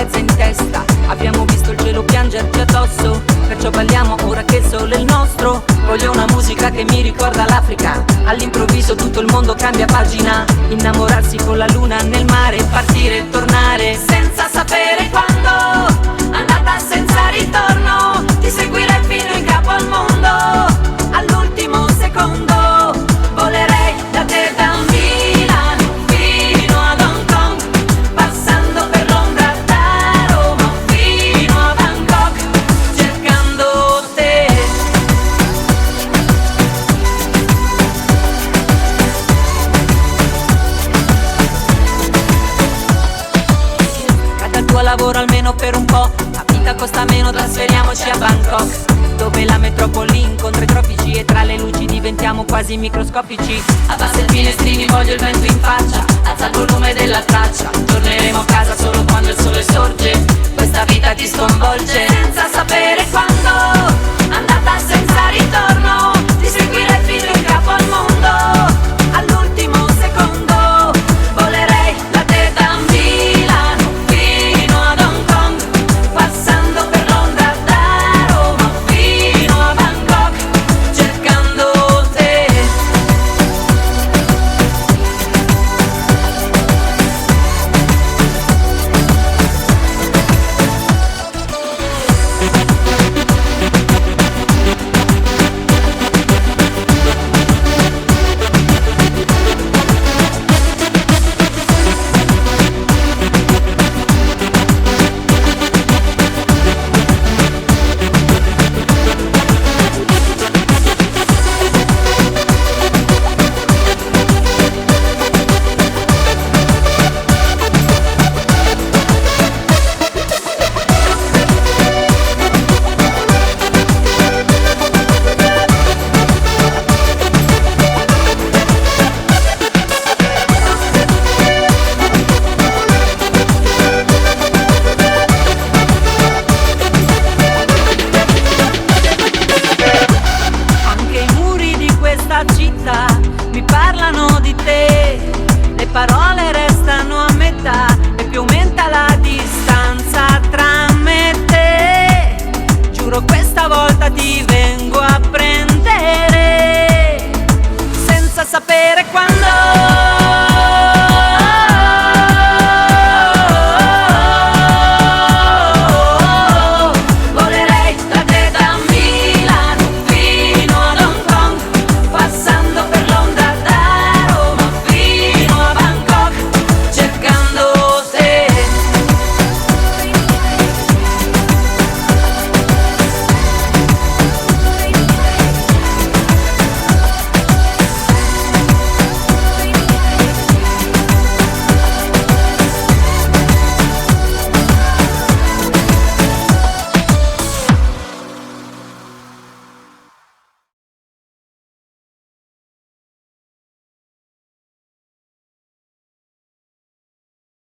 bellezza in testa. Abbiamo visto il cielo piangerci addosso, perciò balliamo ora che il sole è il nostro. Voglio una musica che mi ricorda l'Africa. All'improvviso tutto il mondo cambia pagina. Innamorarsi con la luna nel mare, partire e tornare senza sapere quando. Andata senza ritorno, ti seguirei fino in capo al mondo. All'ultimo secondo volerei da te, da Milano fino ad Hong Kong, passando per Londra, da Roma fino a Bangkok, cercando te. Cada tuo lavoro almeno per un po', la vita costa meno, trasferiamoci a Bangkok, dove la metropoli incontra i tropici e tra le luci diventiamo quasi microscopici. Abbassa i finestrini, voglio il vento in faccia, alza il volume della traccia, torneremo a casa solo quando il sole